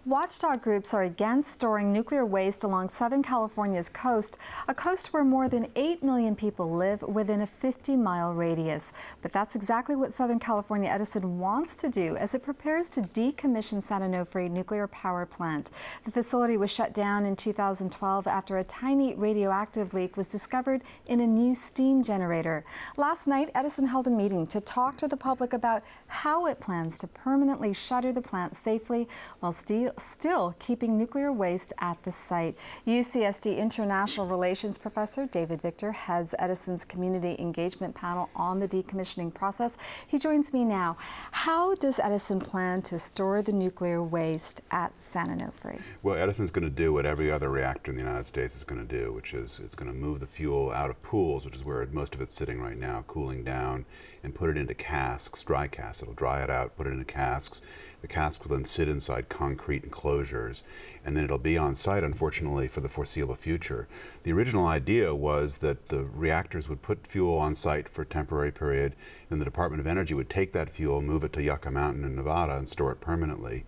Watchdog groups are against storing nuclear waste along Southern California's coast, a coast where more than 8 million people live within a 50-mile radius. But that's exactly what Southern California Edison wants to do as it prepares to decommission San Onofre nuclear power plant. The facility was shut down in 2012 after a tiny radioactive leak was discovered in a new steam generator. Last night, Edison held a meeting to talk to the public about how it plans to permanently shutter the plant safely while still keeping nuclear waste at the site. UCSD International Relations Professor David Victor heads Edison's community engagement panel on the decommissioning process. He joins me now. How does Edison plan to store the nuclear waste at San Onofre? Well, Edison's going to do what every other reactor in the United States is going to do, which is it's going to move the fuel out of pools, which is where most of it's sitting right now, cooling down, and put it into casks, dry casks. It'll dry it out, put it into casks. The casks will then sit inside concrete enclosures, and then it'll be on site, unfortunately, for the foreseeable future. The original idea was that the reactors would put fuel on site for a temporary period, and the Department of Energy would take that fuel, move it to Yucca Mountain in Nevada, and store it permanently.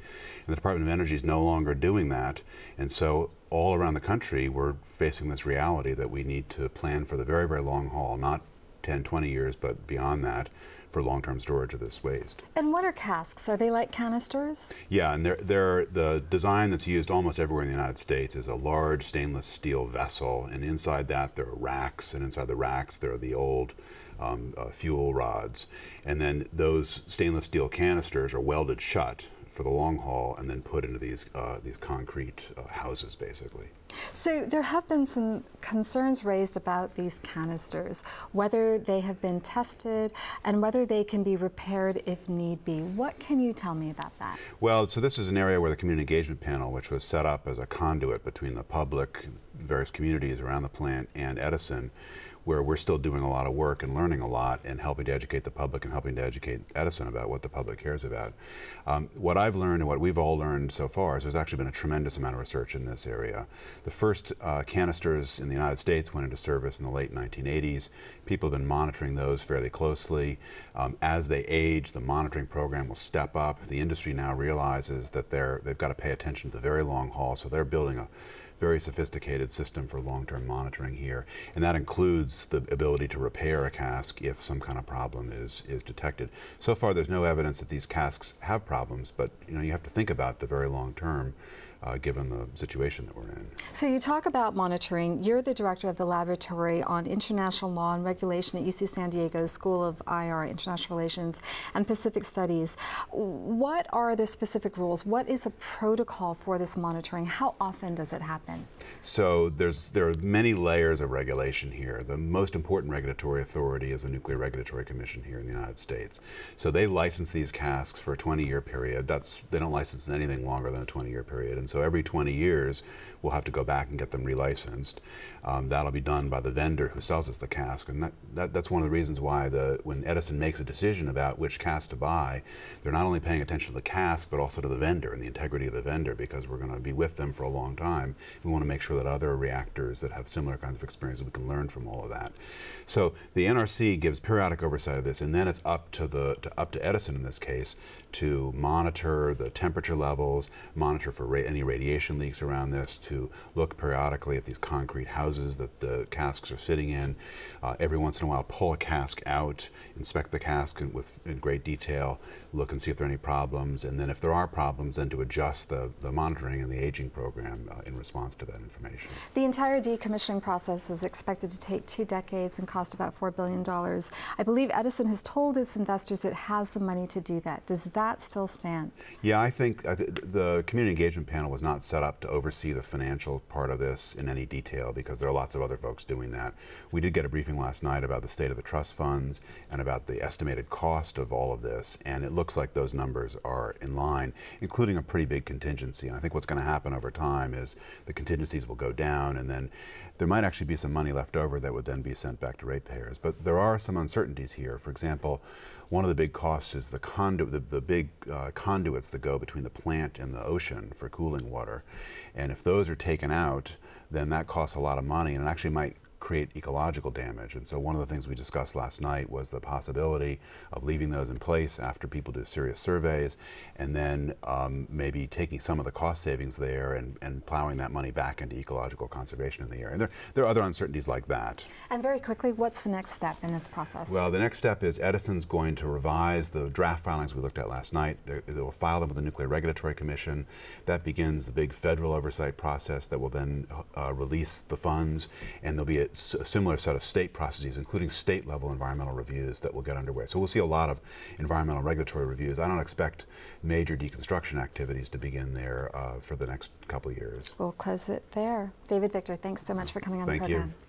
And the Department of Energy is no longer doing that, and so all around the country we're facing this reality that we need to plan for the very, very long haul, not 10, 20 years, but beyond that, for long-term storage of this waste. And what are casks? Are they like canisters? Yeah, and the design that's used almost everywhere in the United States is a large stainless steel vessel, and inside that there are racks, and inside the racks there are the old fuel rods. And then those stainless steel canisters are welded shut for the long haul and then put into these concrete houses, basically. So there have been some concerns raised about these canisters, whether they have been tested and whether they can be repaired if need be. What can you tell me about that? Well, so this is an area where the community engagement panel, which was set up as a conduit between the public, various communities around the plant, and Edison, where we're still doing a lot of work and learning a lot and helping to educate the public and helping to educate Edison about what the public cares about. What I've learned and what we've all learned so far is there's actually been a tremendous amount of research in this area. The first canisters in the United States went into service in the late 1980s. People have been monitoring those fairly closely. As they age, the monitoring program will step up. The industry now realizes that they've got to pay attention to the very long haul, so they're building a very sophisticated system for long-term monitoring here, and that includes the ability to repair a cask if some kind of problem is detected. So far there's no evidence that these casks have problems, but you have to think about the very long term given the situation that we're in. So you talk about monitoring. You're the director of the Laboratory on International Law and Regulation at UC San Diego's School of IR, International Relations and Pacific Studies. What are the specific rules? What is a protocol for this monitoring? How often does it happen? So there are many layers of regulation here. The most important regulatory authority is the Nuclear Regulatory Commission here in the United States. So they license these casks for a 20-year period. They don't license anything longer than a 20-year period. And so every 20 years, we'll have to go back and get them relicensed. That'll be done by the vendor who sells us the cask. And that's one of the reasons why when Edison makes a decision about which cask to buy, they're not only paying attention to the cask, but also to the vendor and the integrity of the vendor, because we're going to be with them for a long time. We want to make sure that other reactors that have similar kinds of experiences, we can learn from all of that. So the NRC gives periodic oversight of this, and then it's up to Edison in this case to monitor the temperature levels, monitor for any radiation leaks around this, to look periodically at these concrete houses that the casks are sitting in. Every once in a while pull a cask out, inspect the cask in great detail, look and see if there are any problems, and then if there are problems, then to adjust the monitoring and the aging program in response to that information. The entire decommissioning process is expected to take 2 decades and cost about $4 billion. I believe Edison has told its investors it has the money to do that. Does that still stand? Yeah, I think the community engagement panel was not set up to oversee the financial part of this in any detail, because there are lots of other folks doing that. We did get a briefing last night about the state of the trust funds and about the estimated cost of all of this, and it looks like those numbers are in line, including a pretty big contingency. And I think what's going to happen over time is the contingencies will go down, and then there might actually be some money left over that would then be sent back to ratepayers. But there are some uncertainties here. For example, one of the big costs is the big conduits that go between the plant and the ocean for cooling water. And if those are taken out, then that costs a lot of money, and it actually might create ecological damage. And so one of the things we discussed last night was the possibility of leaving those in place after people do serious surveys, and then maybe taking some of the cost savings there and plowing that money back into ecological conservation in the area. And there are other uncertainties like that. And very quickly, what's the next step in this process? Well, the next step is Edison's going to revise the draft filings we looked at last night. They will file them with the Nuclear Regulatory Commission. That begins the big federal oversight process that will then release the funds, and there'll be a similar set of state processes, including state-level environmental reviews that will get underway. So we'll see a lot of environmental regulatory reviews. I don't expect major deconstruction activities to begin there for the next couple of years. We'll close it there. David Victor, thanks so much for coming on the program. Thank you.